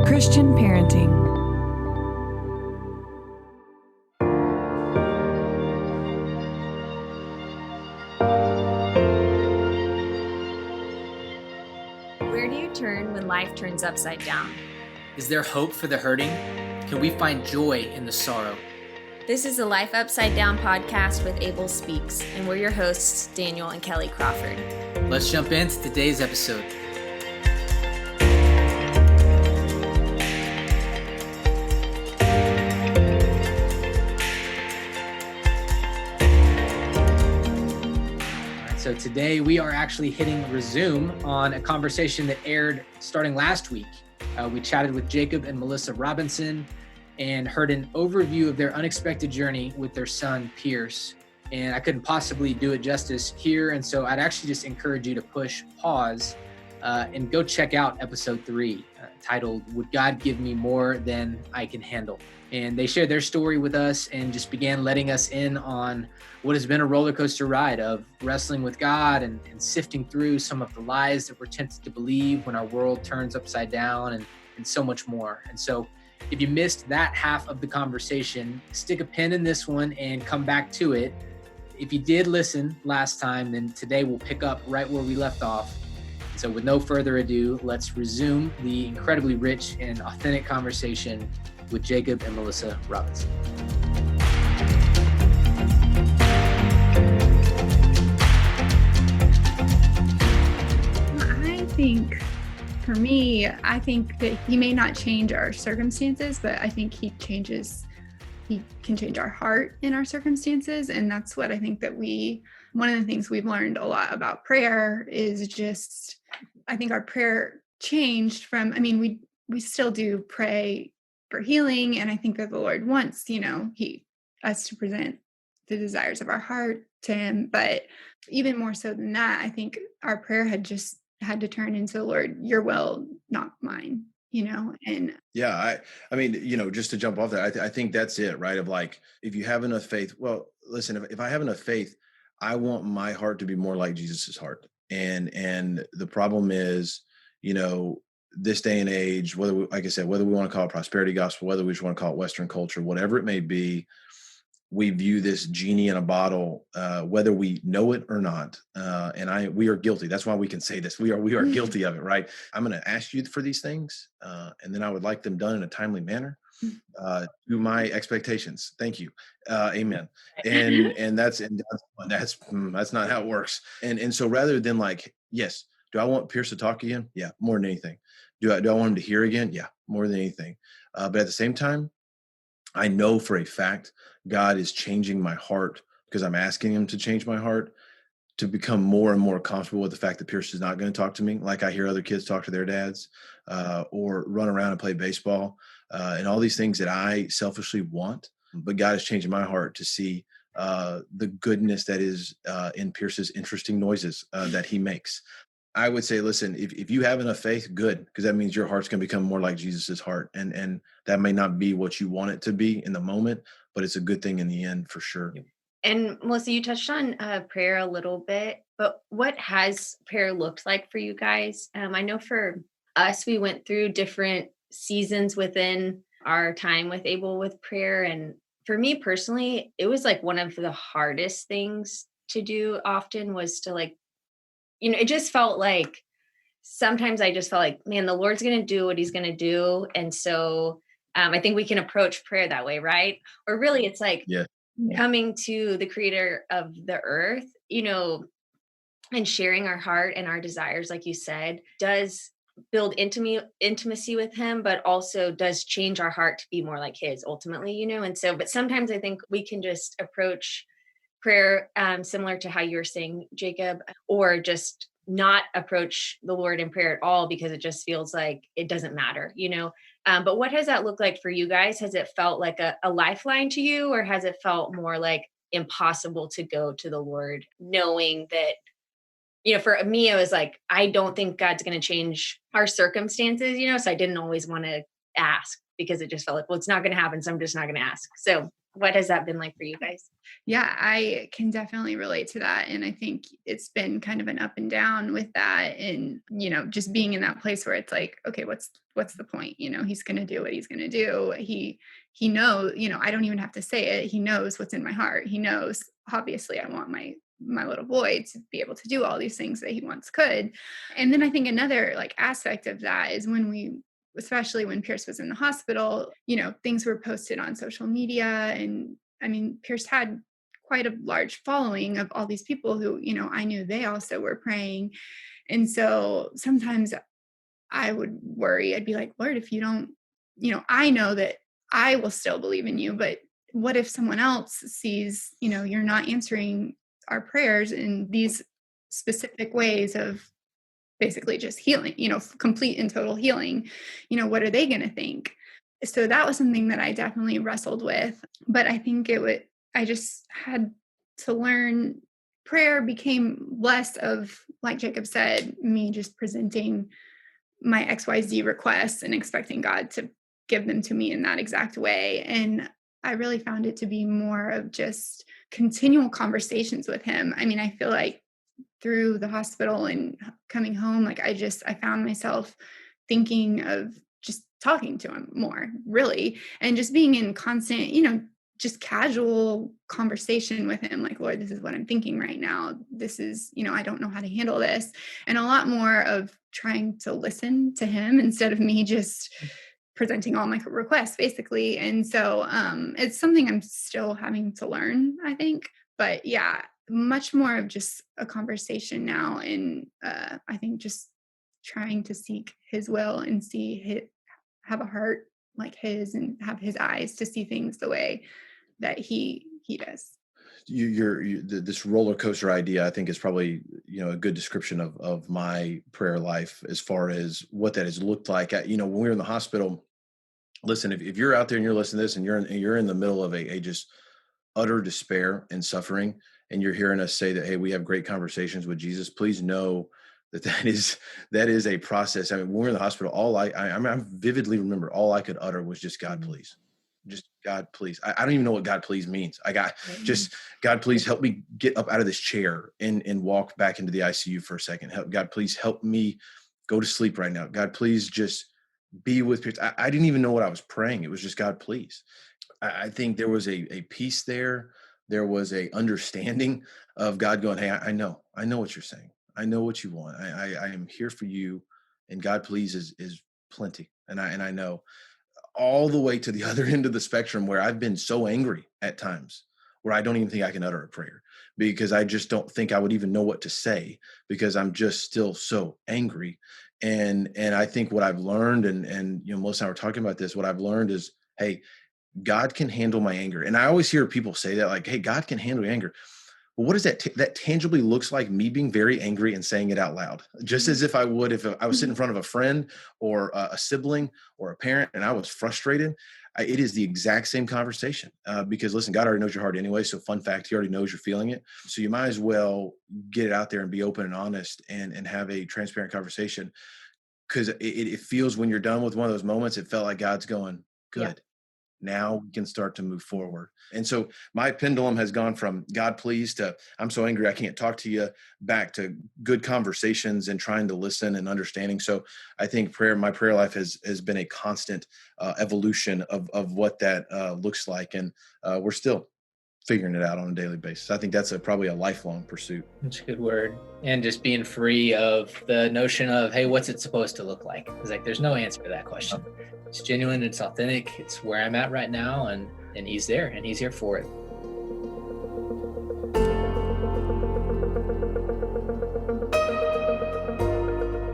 Christian parenting. Where do you turn when life turns upside down? Is there hope for the hurting? Can we find joy in the sorrow? This is the Life Upside Down podcast with Abel Speaks, and we're your hosts, Daniel and Kelly Crawford. Let's jump into today's episode. So today we are actually hitting resume on a conversation that aired starting last week. We chatted with Jacob and Melissa Robinson and heard an overview of their unexpected journey with their son, Pierce. And I couldn't possibly do it justice here. And so I'd actually just encourage you to push pause and go check out episode 3 titled, Would God Give Me More Than I Can Handle? And they shared their story with us and just began letting us in on what has been a roller coaster ride of wrestling with God and sifting through some of the lies that we're tempted to believe when our world turns upside down and so much more. And so if you missed that half of the conversation, stick a pin in this one and come back to it. If you did listen last time, then today we'll pick up right where we left off. So with no further ado, let's resume the incredibly rich and authentic conversation with Jacob and Melissa Robinson. I think for me, I think that he may not change our circumstances, but I think he can change our heart in our circumstances. And that's what I think that one of the things we've learned a lot about prayer is just, I think our prayer changed from, we still do pray for healing. And I think that the Lord wants, us to present the desires of our heart to him. But even more so than that, I think our prayer had to turn into, Lord, your will, not mine, and yeah, just to jump off that, I think that's it, right? Of like, if you have enough faith, well, listen, if I have enough faith, I want my heart to be more like Jesus's heart. And the problem is, this day and age, whether we want to call it prosperity gospel, whether we just want to call it Western culture, whatever it may be, we view this genie in a bottle, whether we know it or not. We are guilty. That's why we can say this. We are guilty of it, right? I'm going to ask you for these things, and then I would like them done in a timely manner to my expectations. Thank you. Amen. And that's not how it works. And so rather than like, yes, do I want Pierce to talk again? Yeah, more than anything. Do I want him to hear again? Yeah, more than anything. But at the same time, I know for a fact God is changing my heart because I'm asking him to change my heart to become more and more comfortable with the fact that Pierce is not going to talk to me like I hear other kids talk to their dads, or run around and play baseball, and all these things that I selfishly want. But God is changing my heart to see the goodness that is in Pierce's interesting noises that he makes. I would say, listen, if you have enough faith, good, because that means your heart's going to become more like Jesus's heart. And that may not be what you want it to be in the moment, but it's a good thing in the end for sure. And Melissa, you touched on prayer a little bit, but what has prayer looked like for you guys? I know for us, we went through different seasons within our time with Abel with prayer. And for me personally, it was like one of the hardest things to do often was to it just felt like sometimes I just felt like, man, the Lord's going to do what he's going to do. And so I think we can approach prayer that way, right? Or really it's like coming to the creator of the earth, and sharing our heart and our desires, like you said, does build intimacy with him, but also does change our heart to be more like his ultimately, And so, but sometimes I think we can just approach prayer similar to how you were saying, Jacob, or just not approach the Lord in prayer at all because it just feels like it doesn't matter, But what has that looked like for you guys? Has it felt like a lifeline to you, or has it felt more like impossible to go to the Lord knowing that, for me, it was like, I don't think God's going to change our circumstances, so I didn't always want to ask because it just felt like, well, it's not going to happen. So I'm just not going to ask. So What has that been like for you guys? Yeah, I can definitely relate to that. And I think it's been kind of an up and down with that. And, just being in that place where it's like, okay, what's the point? He's gonna do what he's gonna do. He knows, I don't even have to say it. He knows what's in my heart. He knows, obviously, I want my little boy to be able to do all these things that he once could. And then I think another like aspect of that is especially when Pierce was in the hospital, things were posted on social media. And I mean, Pierce had quite a large following of all these people who, I knew they also were praying. And so sometimes I would worry. I'd be like, Lord, if you don't, I know that I will still believe in you, but what if someone else sees, you're not answering our prayers in these specific ways of basically just healing, complete and total healing, what are they going to think? So that was something that I definitely wrestled with, but I think I just had to learn. Prayer became less of, like Jacob said, me just presenting my XYZ requests and expecting God to give them to me in that exact way. And I really found it to be more of just continual conversations with him. I mean, I feel like through the hospital and coming home, like I found myself thinking of just talking to him more, really, and just being in constant, just casual conversation with him, like, Lord, this is what I'm thinking right now. This is, I don't know how to handle this. And a lot more of trying to listen to him instead of me just presenting all my requests, basically. And so it's something I'm still having to learn, I think. But yeah, much more of just a conversation now. And I think just trying to seek his will and have a heart like his and have his eyes to see things the way that he does. This roller coaster idea, I think, is probably a good description of my prayer life as far as what that has looked like. When we were in the hospital. Listen, if you're out there and you're listening to this and you're in the middle of a just utter despair and suffering, and you're hearing us say that, hey, we have great conversations with Jesus, please know that is a process. I mean, when we were in the hospital, I vividly remember all I could utter was just, God, please. Just, God, please. I don't even know what God, please means. I got just, God, please help me get up out of this chair and walk back into the ICU for a second. God, please help me go to sleep right now. God, please just be with people. I didn't even know what I was praying. It was just, God, please. I think there was a peace there. There was a understanding of God going, hey, I know what you're saying. I know what you want. I am here for you. And God, please is plenty. And I know, all the way to the other end of the spectrum, where I've been so angry at times where I don't even think I can utter a prayer, because I just don't think I would even know what to say, because I'm just still so angry. And I think what I've learned, and Melissa and I were talking about this, what I've learned is, hey, God can handle my anger. And I always hear people say that, like, hey, God can handle your anger. Well, what does that tangibly looks like? Me being very angry and saying it out loud, just as if I would if I was sitting in front of a friend or a sibling or a parent and I was frustrated. It is the exact same conversation, because listen, God already knows your heart anyway. So fun fact, he already knows you're feeling it. So you might as well get it out there and be open and honest and have a transparent conversation, because it feels, when you're done with one of those moments, it felt like God's going, good. Now we can start to move forward. And so my pendulum has gone from God, please, to I'm so angry I can't talk to you, back to good conversations and trying to listen and understanding. So I think my prayer life has been a constant evolution of what that looks like. And we're still figuring it out on a daily basis. I think that's probably a lifelong pursuit. That's a good word. And just being free of the notion of, hey, what's it supposed to look like? It's like, there's no answer to that question. It's genuine, it's authentic, it's where I'm at right now, and he's there, and he's here for it.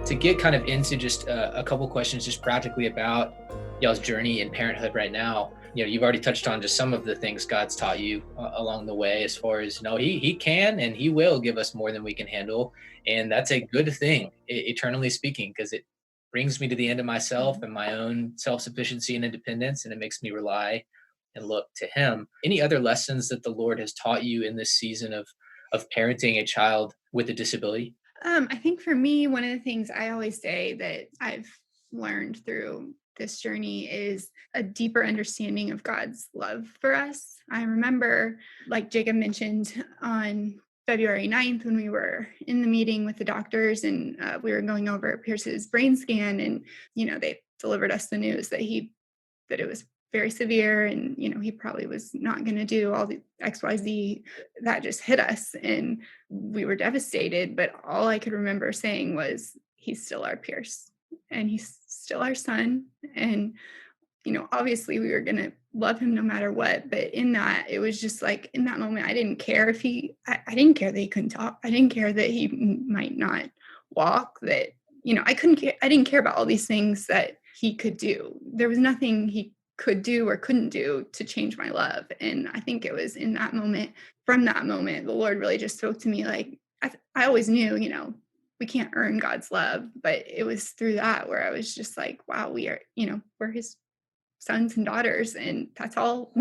To get kind of into just a couple questions, just practically about y'all's journey in parenthood right now. You've already touched on just some of the things God's taught you along the way, as far as, he can and he will give us more than we can handle. And that's a good thing, eternally speaking, because it brings me to the end of myself and my own self-sufficiency and independence, and it makes me rely and look to him. Any other lessons that the Lord has taught you in this season of parenting a child with a disability? I think for me, one of the things I always say that I've learned through this journey is a deeper understanding of God's love for us. I remember, like Jacob mentioned, on February 9th, when we were in the meeting with the doctors and we were going over Pierce's brain scan, and, they delivered us the news that it was very severe, and, he probably was not going to do all the XYZ. That just hit us and we were devastated. But all I could remember saying was, he's still our Pierce and he's still our son. And, obviously we were going to love him no matter what. But in that, it was just like, in that moment, I didn't care if I didn't care that he couldn't talk. I didn't care that he might not walk, that, I didn't care about all these things that he could do. There was nothing he could do or couldn't do to change my love. And I think it was in that moment, from that moment, the Lord really just spoke to me. Like, I always knew, we can't earn God's love, but it was through that where I was just like, wow, we are, we're his sons and daughters. And that's all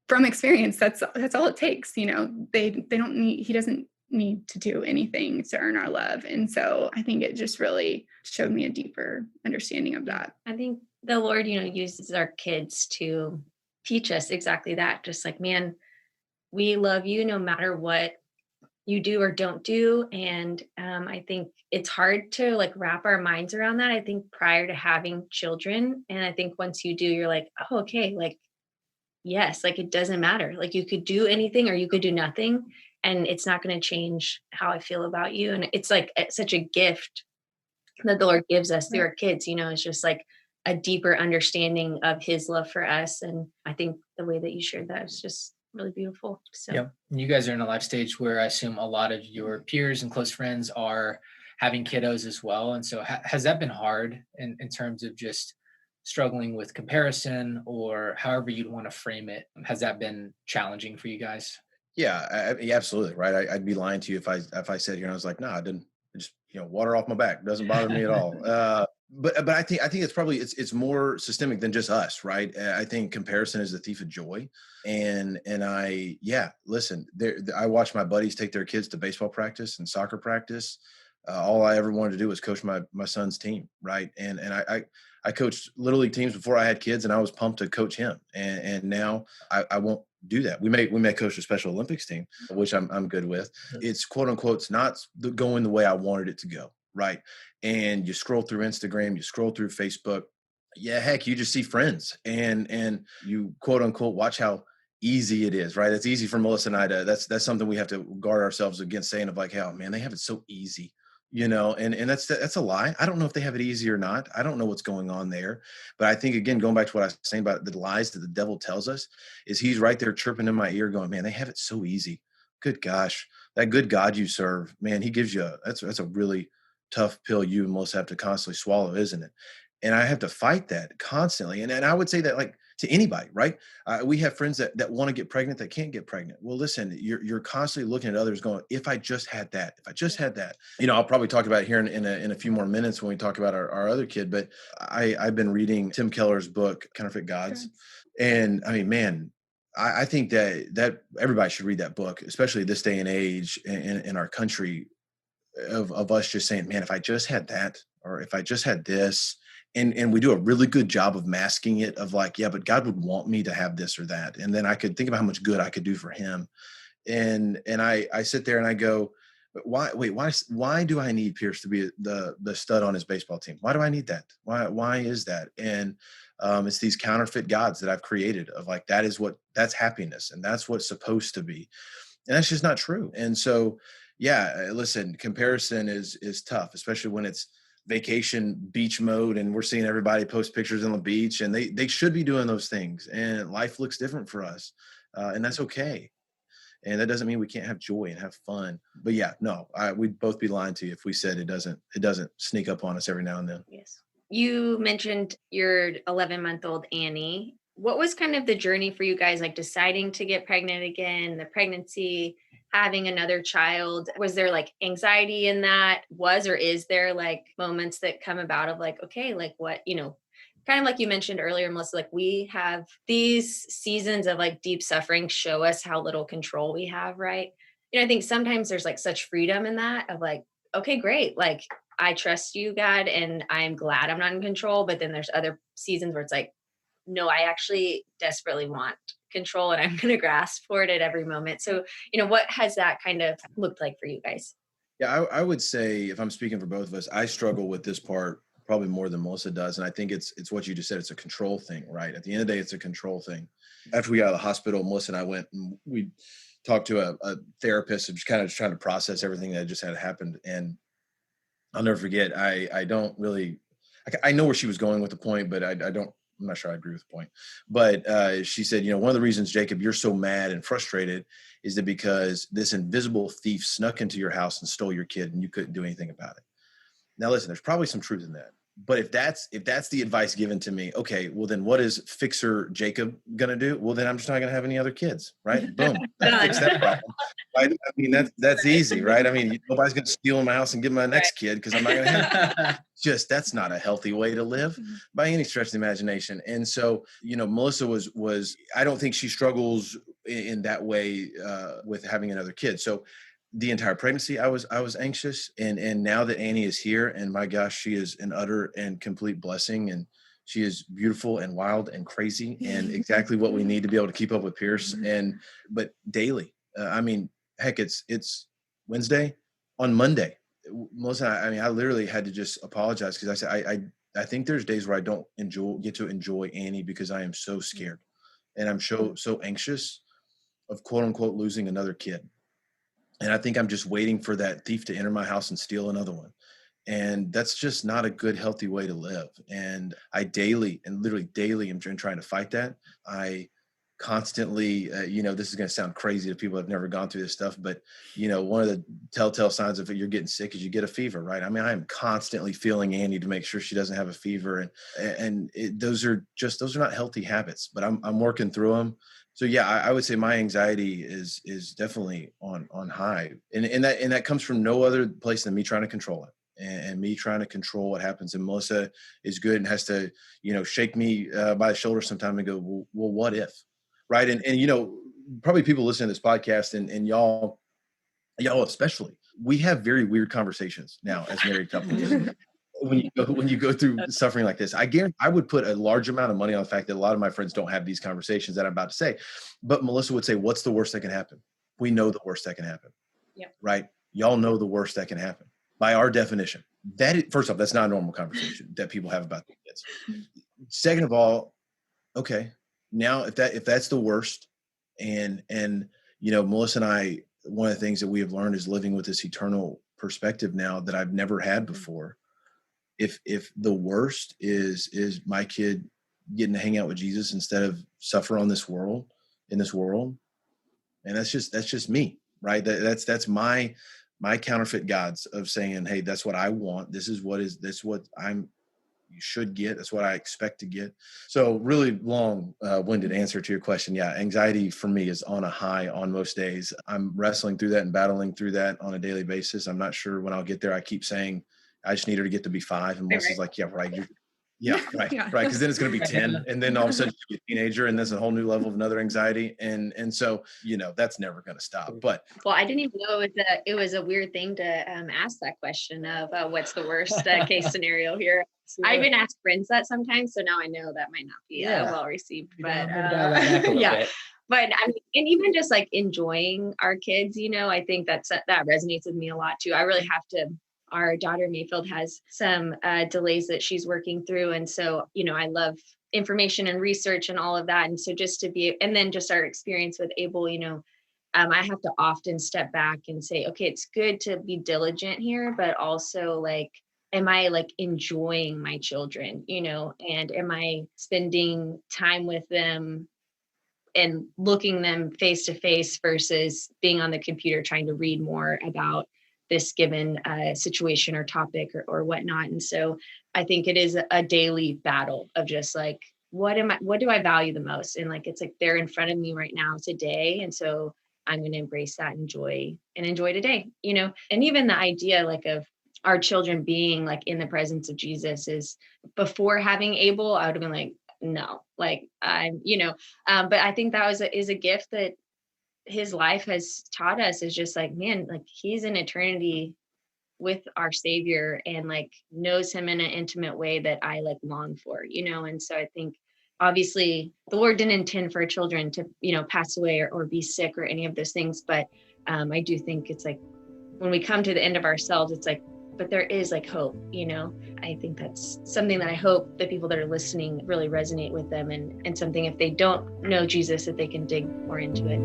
from experience. That's all it takes. They don't need, he doesn't need to do anything to earn our love. And so I think it just really showed me a deeper understanding of that. I think the Lord, uses our kids to teach us exactly that. Just like, man, we love you no matter what you do or don't do. And I think it's hard to like wrap our minds around that. I think prior to having children. And I think once you do, you're like, oh, okay, like, yes, like it doesn't matter. Like you could do anything or you could do nothing. And it's not going to change how I feel about you. And it's like such a gift that the Lord gives us through our kids, it's just like a deeper understanding of his love for us. And I think the way that you shared that is just really beautiful. So Yep. And you guys are in a life stage where I assume a lot of your peers and close friends are having kiddos as well. And so has that been hard in terms of just struggling with comparison, or however you'd want to frame it? Has that been challenging for you guys? Yeah, absolutely. Right. I'd be lying to you if I sat here and I was like, no, I didn't. Just water off my back. Doesn't bother me at all. But I think it's probably it's more systemic than just us, right? I think comparison is the thief of joy, and listen, I watch my buddies take their kids to baseball practice and soccer practice. All I ever wanted to do was coach my son's team, right? And I coached little league teams before I had kids, and I was pumped to coach him. And now I won't do that. We may coach a Special Olympics team, which I'm good with. It's quote unquote, it's not going the way I wanted it to go, right? And you scroll through Instagram, you scroll through Facebook, yeah, heck, you just see friends, and you quote unquote watch how easy it is, right? It's easy for Melissa and I to. That's something we have to guard ourselves against saying of like, hey, oh man, they have it so easy. And that's a lie. I don't know if they have it easy or not. I don't know what's going on there. But I think, again, going back to what I was saying about the lies that the devil tells us, is he's right there chirping in my ear going, man, they have it so easy. Good gosh, that good God you serve, man, he gives you that's a really tough pill you and Melissa have to constantly swallow, isn't it? And I have to fight that constantly. And I would say that, like, to anybody, right? We have friends that want to get pregnant that can't get pregnant. Well, listen, you're constantly looking at others going, if I just had that, if I just had that, I'll probably talk about it here in a few more minutes when we talk about our other kid. But I've been reading Tim Keller's book, Counterfeit Gods. And I mean, man, I think that everybody should read that book, especially this day and age in our country, of us just saying, man, if I just had that, or if I just had this, and we do a really good job of masking it, of like, yeah, but God would want me to have this or that. And then I could think about how much good I could do for him. And I sit there and I go, why do I need Pierce to be the stud on his baseball team? Why do I need that? Why is that? And it's these counterfeit gods that I've created of like, that's happiness. And that's what's supposed to be. And that's just not true. And so, yeah, listen, comparison is tough, especially when it's vacation beach mode and we're seeing everybody post pictures on the beach, and they should be doing those things, and life looks different for us. And that's okay. And that doesn't mean we can't have joy and have fun. But yeah, no, we'd both be lying to you if we said it doesn't sneak up on us every now and then. yes. You mentioned your 11-month-old Annie. What was kind of the journey for you guys, like deciding to get pregnant again, the pregnancy, having another child? Was there like anxiety in that? Or is there like moments that come about of like, okay, like what, kind of like you mentioned earlier, Melissa, like we have these seasons of like deep suffering show us how little control we have, right? I think sometimes there's like such freedom in that of like, okay, great. Like I trust you, God, and I'm glad I'm not in control. But then there's other seasons where it's like, no, I actually desperately want control and I'm going to grasp for it at every moment. So, what has that kind of looked like for you guys? Yeah, I would say if I'm speaking for both of us, I struggle with this part probably more than Melissa does. And I think it's what you just said. It's a control thing, right? At the end of the day, it's a control thing. After we got out of the hospital, Melissa and I went and we talked to a therapist and just kind of trying to process everything that just had happened. And I'll never forget. I don't really, I know where she was going with the point, but I don't. I'm not sure I agree with the point. But she said, one of the reasons, Jacob, you're so mad and frustrated is that because this invisible thief snuck into your house and stole your kid, and you couldn't do anything about it. Now, listen, there's probably some truth in that. But if that's the advice given to me, okay, well then what is fixer Jacob gonna do? Well, then I'm just not gonna have any other kids, right? Boom, that fixed that problem. Right? I mean, that's easy, right? I mean, nobody's gonna steal in my house and get my next kid because I'm not gonna have just that's not a healthy way to live by any stretch of the imagination. And so, Melissa was I don't think she struggles in that way with having another kid. So the entire pregnancy I was anxious, and now that Annie is here, and my gosh, she is an utter and complete blessing, and she is beautiful and wild and crazy and exactly what we need to be able to keep up with Pierce. And but daily, I mean, heck, it's Wednesday. On Monday, Melissa, I mean, I literally had to just apologize because I said I think there's days where I don't get to enjoy Annie because I am so scared and I'm so anxious of quote unquote losing another kid. And I think I'm just waiting for that thief to enter my house and steal another one. And that's just not a good, healthy way to live. And I daily and literally daily am trying to fight that. I constantly, this is going to sound crazy to people that have never gone through this stuff, but, one of the telltale signs of you're getting sick is you get a fever, right? I mean, I am constantly feeling Annie to make sure she doesn't have a fever. Those are not healthy habits, but I'm working through them. So yeah, I would say my anxiety is definitely on high, and that comes from no other place than me trying to control it and me trying to control what happens. And Melissa is good and has to shake me by the shoulder sometime and go, well, what if, right? And probably people listening to this podcast and y'all especially, we have very weird conversations now as married couples. When you go through suffering like this, I guarantee I would put a large amount of money on the fact that a lot of my friends don't have these conversations that I'm about to say. But Melissa would say, what's the worst that can happen? We know the worst that can happen. Yep. Right? Y'all know the worst that can happen by our definition. First off, that's not a normal conversation that people have about their kids. Second of all, okay, now if that's the worst, and Melissa and I, one of the things that we have learned is living with this eternal perspective now that I've never had before. If the worst is my kid getting to hang out with Jesus instead of suffer in this world, and that's just me, right? That's my counterfeit gods of saying, hey, that's what I want. That's what you should get. That's what I expect to get. So really long-winded answer to your question. Yeah, anxiety for me is on a high on most days. I'm wrestling through that and battling through that on a daily basis. I'm not sure when I'll get there. I keep saying I just need her to get to be 5, and Melissa's like, yeah, right. Yeah, right. Yeah. Right. Because then it's going to be 10, and then all of a sudden you get a teenager, and there's a whole new level of another anxiety, and so that's never going to stop. But Well, I didn't even know it was a weird thing to ask that question of what's the worst case scenario here. I even ask friends that sometimes, so now I know that might not be well received. But yeah. But I mean, and even just like enjoying our kids, I think that resonates with me a lot too. I really have to. Our daughter Mayfield has some delays that she's working through. And so, I love information and research and all of that. And so and then just our experience with Abel, I have to often step back and say, okay, it's good to be diligent here, but also like, am I like enjoying my children, and am I spending time with them and looking them face to face versus being on the computer trying to read more about this given situation or topic or whatnot. And so I think it is a daily battle of just like, what do I value the most? And like, it's like, they're in front of me right now today. And so I'm going to embrace that, enjoy today, and even the idea like of our children being like in the presence of Jesus is before having Abel, I would have been like, no, like I'm, but I think that is a gift that his life has taught us is just like, man, like he's in eternity with our savior and like knows him in an intimate way that I like long for, and so I think obviously the Lord didn't intend for children to, pass away or be sick or any of those things, but I do think it's like when we come to the end of ourselves, it's like, but there is like hope. I think that's something that I hope the people that are listening really resonate with them, and something, if they don't know Jesus, that they can dig more into it.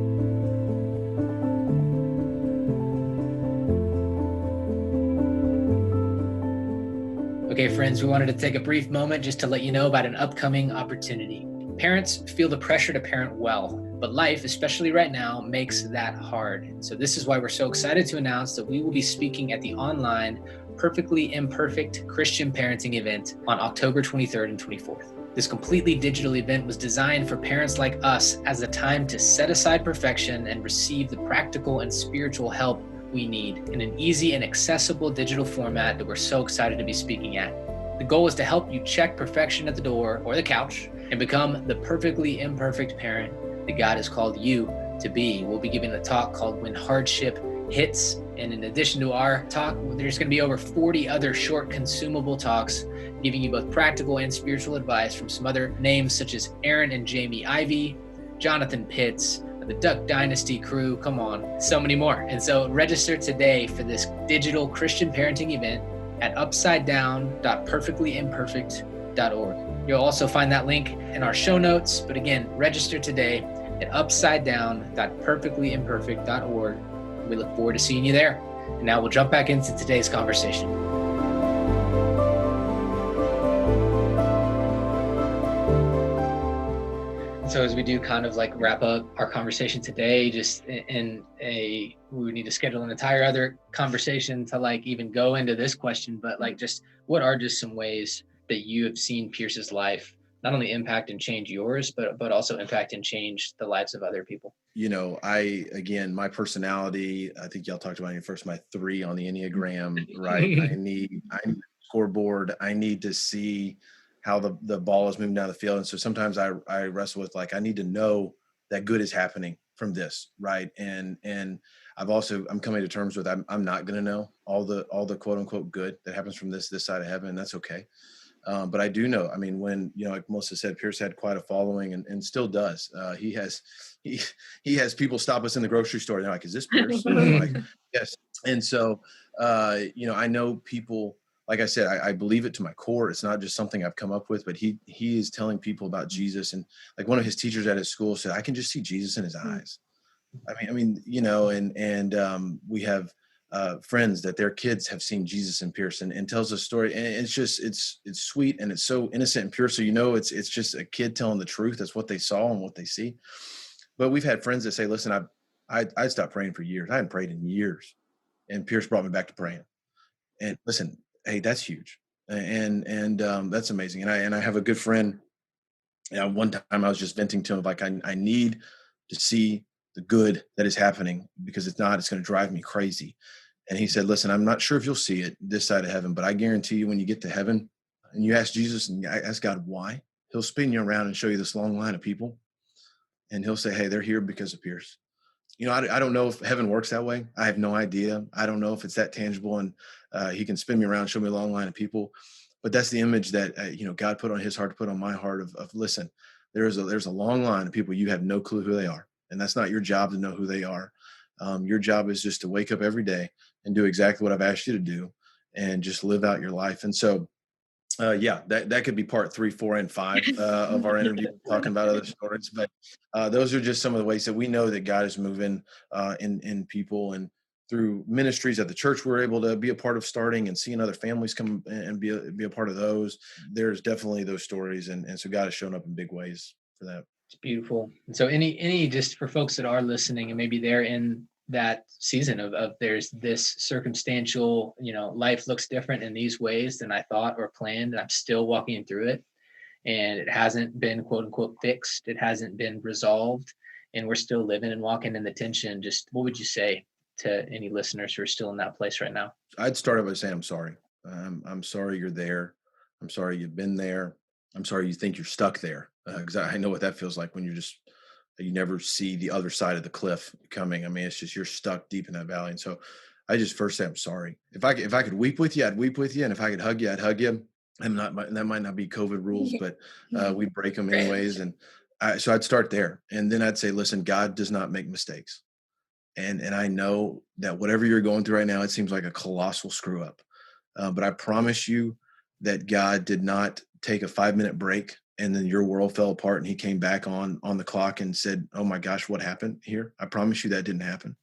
Okay, friends, we wanted to take a brief moment just to let you know about an upcoming opportunity. Parents feel the pressure to parent well, but life, especially right now, makes that hard. And so this is why we're so excited to announce that we will be speaking at the online Perfectly Imperfect Christian Parenting event on October 23rd and 24th. This completely digital event was designed for parents like us as a time to set aside perfection and receive the practical and spiritual help we need in an easy and accessible digital format that we're so excited to be speaking at. The goal is to help you check perfection at the door or the couch and become the perfectly imperfect parent that God has called you to be. We'll be giving a talk called When Hardship Hits. And in addition to our talk, there's going to be over 40 other short consumable talks giving you both practical and spiritual advice from some other names such as Aaron and Jamie Ivey, Jonathan Pitts, the Duck Dynasty crew, come on, so many more. And so register today for this digital Christian parenting event at upsidedown.perfectlyimperfect.org. You'll also find that link in our show notes, but again, register today at upsidedown.perfectlyimperfect.org. We look forward to seeing you there. And now we'll jump back into today's conversation. So as we do kind of like wrap up our conversation today, just we would need to schedule an entire other conversation to like even go into this question, but like just what are just some ways that you have seen Pierce's life not only impact and change yours, but also impact and change the lives of other people? My personality, I think y'all talked about it first, my 3 on the Enneagram, right? I need a scoreboard. I need to see how the ball is moving down the field. And so sometimes I wrestle with like, I need to know that good is happening from this. Right. And I'm coming to terms with, I'm not going to know all the quote unquote good that happens from this side of heaven. That's okay. But I do know, I mean, when, like Melissa said, Pierce had quite a following and still does. He has people stop us in the grocery store. And they're like, is this Pierce? And I'm like, yes. And so, I know people, like I said, I believe it to my core. It's not just something I've come up with, but he is telling people about Jesus. And like one of his teachers at his school said, I can just see Jesus in his eyes. I mean, we have friends that their kids have seen Jesus in Pierce and tells a story. And it's just, it's sweet and it's so innocent and pure. So, it's just a kid telling the truth. That's what they saw and what they see. But we've had friends that say, listen, I stopped praying for years. I hadn't prayed in years. And Pierce brought me back to praying. And listen, hey, that's huge. And that's amazing. And I have a good friend. One time I was just venting to him, like, I need to see the good that is happening, because if not, it's going to drive me crazy. And he said, listen, I'm not sure if you'll see it this side of heaven, but I guarantee you when you get to heaven and you ask Jesus and you ask God why, he'll spin you around and show you this long line of people. And he'll say, hey, they're here because of Pierce. I don't know if heaven works that way. I have no idea. I don't know if it's that tangible, and he can spin me around, show me a long line of people. But that's the image that, God put on his heart, to put on my heart of listen, there's a long line of people. You have no clue who they are. And that's not your job to know who they are. Your job is just to wake up every day and do exactly what I've asked you to do and just live out your life. And so, that could be part 3, 4, and 5 of our interview, talking about other stories. But those are just some of the ways that we know that God is moving in people, and through ministries at the church we're able to be a part of starting, and seeing other families come and be a part of those. There's definitely those stories, and so God has shown up in big ways for that. It's beautiful. And so any just for folks that are listening and maybe they're in that season of there's this circumstantial, life looks different in these ways than I thought or planned, and I'm still walking through it, and it hasn't been quote unquote fixed. It hasn't been resolved, and we're still living and walking in the tension. Just what would you say to any listeners who are still in that place right now? I'd start by saying, I'm sorry. I'm sorry you're there. I'm sorry you've been there. I'm sorry you think you're stuck there. Because I know what that feels like when you never see the other side of the cliff coming. I mean, it's just, you're stuck deep in that valley. And so I just first say, I'm sorry. If I could weep with you, I'd weep with you. And if I could hug you, I'd hug you. That might not be COVID rules, but we break them anyways. And so I'd start there. And then I'd say, listen, God does not make mistakes. And I know that whatever you're going through right now, it seems like a colossal screw up. But I promise you that God did not take a 5-minute break and then your world fell apart and he came back on the clock and said, oh my gosh, what happened here? I promise you that didn't happen.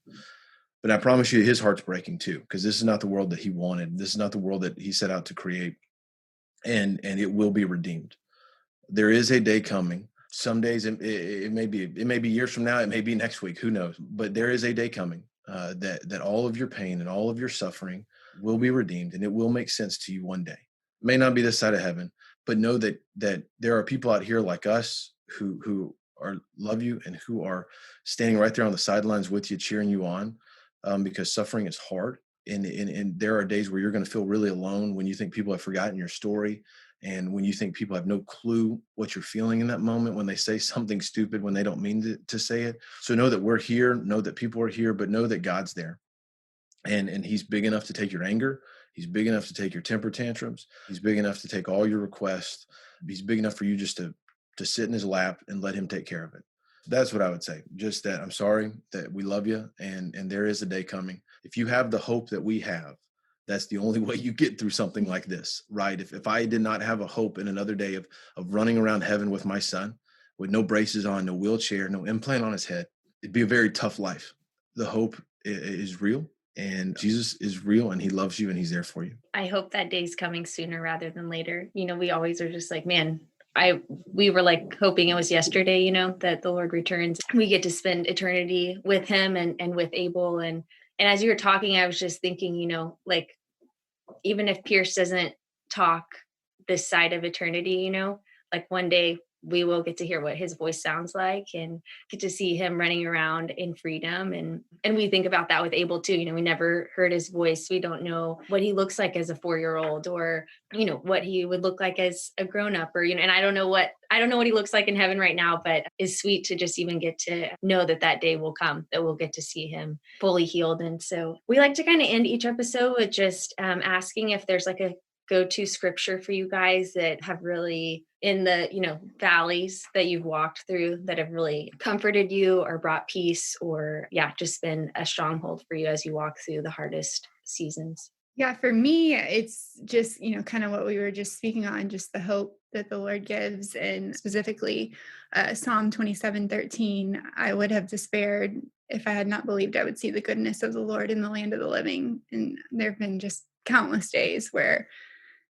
But I promise you his heart's breaking too, because this is not the world that he wanted. This is not the world that he set out to create. And it will be redeemed. There is a day coming. Some days it may be years from now, it may be next week, who knows? But there is a day coming that all of your pain and all of your suffering will be redeemed, and it will make sense to you one day. It may not be this side of heaven, but know that there are people out here like us who love you and who are standing right there on the sidelines with you, cheering you on, because suffering is hard. And there are days where you're going to feel really alone when you think people have forgotten your story, and when you think people have no clue what you're feeling in that moment, when they say something stupid when they don't mean to say it. So know that we're here, know that people are here, but know that God's there. And he's big enough to take your anger. He's big enough to take your temper tantrums. He's big enough to take all your requests. He's big enough for you just to sit in his lap and let him take care of it. That's what I would say. Just that I'm sorry, that we love you, and there is a day coming. If you have the hope that we have, that's the only way you get through something like this, right? If I did not have a hope in another day of running around heaven with my son, with no braces on, no wheelchair, no implant on his head, it'd be a very tough life. The hope is real, and Jesus is real, and he loves you, and he's there for you. I hope that day's coming sooner rather than later. We always are just like, man, we were like hoping it was yesterday, that the Lord returns. We get to spend eternity with him and with Abel. And as you were talking, I was just thinking, like, even if Pierce doesn't talk this side of eternity, like one day we will get to hear what his voice sounds like and get to see him running around in freedom. And we think about that with Abel too. We never heard his voice. We don't know what he looks like as a 4-year-old, or, what he would look like as a grown-up, or, and I don't know what he looks like in heaven right now, but it's sweet to just even get to know that day will come, that we'll get to see him fully healed. And so we like to kind of end each episode with just asking if there's like a go-to scripture for you guys that have really, in the valleys that you've walked through, that have really comforted you or brought peace, or just been a stronghold for you as you walk through the hardest seasons. Yeah, for me, it's just, kind of what we were just speaking on, just the hope that the Lord gives. And specifically, Psalm 27:13, I would have despaired if I had not believed I would see the goodness of the Lord in the land of the living. And there have been just countless days where,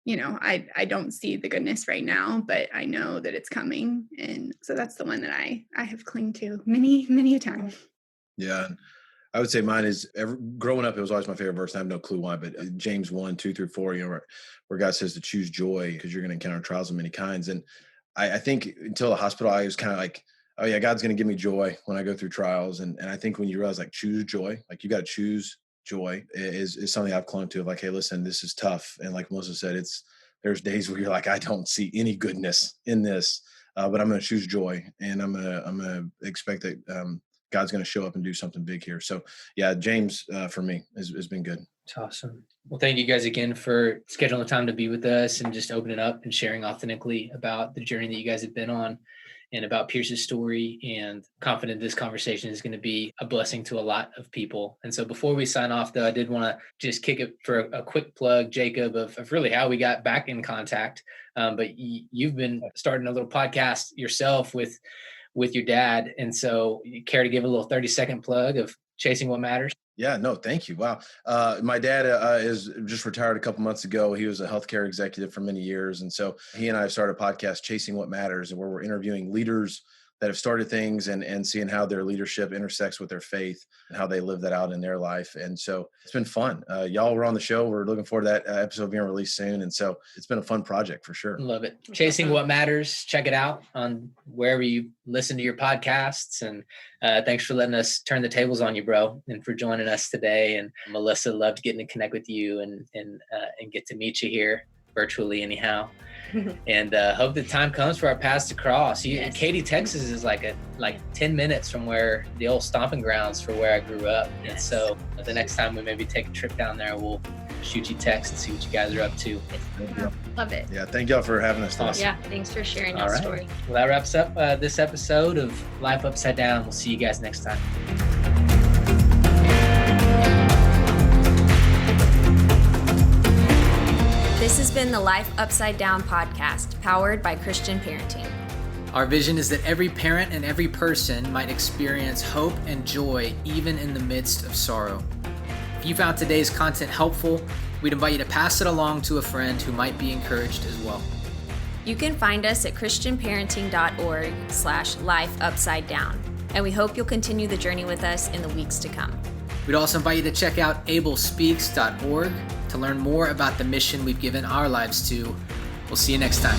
I don't see the goodness right now, but I know that it's coming. And so that's the one that I have clung to many, many a time. Yeah. I would say mine is, growing up, it was always my favorite verse. And I have no clue why, but James 1:2-4, where God says to choose joy because you're going to encounter trials of many kinds. And I think until the hospital, I was kind of like, oh yeah, God's going to give me joy when I go through trials. And I think when you realize, like, choose joy, like you got to choose joy is something I've clung to, of like, hey, listen, this is tough. And like Melissa said, there's days where you're like, I don't see any goodness in this, but I'm going to choose joy, and I'm going to expect that God's going to show up and do something big here. So yeah, James for me has been good. It's awesome. Well, thank you guys again for scheduling the time to be with us and just opening up and sharing authentically about the journey that you guys have been on and about Pierce's story. And confident this conversation is going to be a blessing to a lot of people. And so before we sign off, though, I did want to just kick it for a quick plug, Jacob, of really how we got back in contact. But you've been starting a little podcast yourself with your dad. And so you care to give a little 30-second plug of Chasing What Matters? Yeah, no, thank you. Wow. My dad is just retired a couple months ago. He was a healthcare executive for many years. And so he and I have started a podcast, Chasing What Matters, where we're interviewing leaders that have started things and seeing how their leadership intersects with their faith and how they live that out in their life. And so it's been fun. Y'all were on the show. We're looking forward to that episode being released soon. And so it's been a fun project for sure. Love it. Chasing What Matters. Check it out on wherever you listen to your podcasts. And thanks for letting us turn the tables on you, bro, and for joining us today. And Melissa, loved getting to connect with you and get to meet you here. virtually anyhow. And hope the time comes for our paths to cross. Yes. Katy, Texas is like 10 minutes from where the old stomping grounds for where I grew up. Yes. And so the next time we maybe take a trip down there, we'll shoot you text and see what you guys are up to. Love it. Yeah, thank y'all for having us today. Awesome. Yeah, thanks for sharing All that right. story. Well, that wraps up this episode of Life Upside Down. We'll see you guys next time. This has been the Life Upside Down podcast, powered by Christian Parenting. Our vision is that every parent and every person might experience hope and joy even in the midst of sorrow. If you found today's content helpful, we'd invite you to pass it along to a friend who might be encouraged as well. You can find us at christianparenting.org/lifeupsidedown, and we hope you'll continue the journey with us in the weeks to come. We'd also invite you to check out ablespeaks.org to learn more about the mission we've given our lives to. We'll see you next time.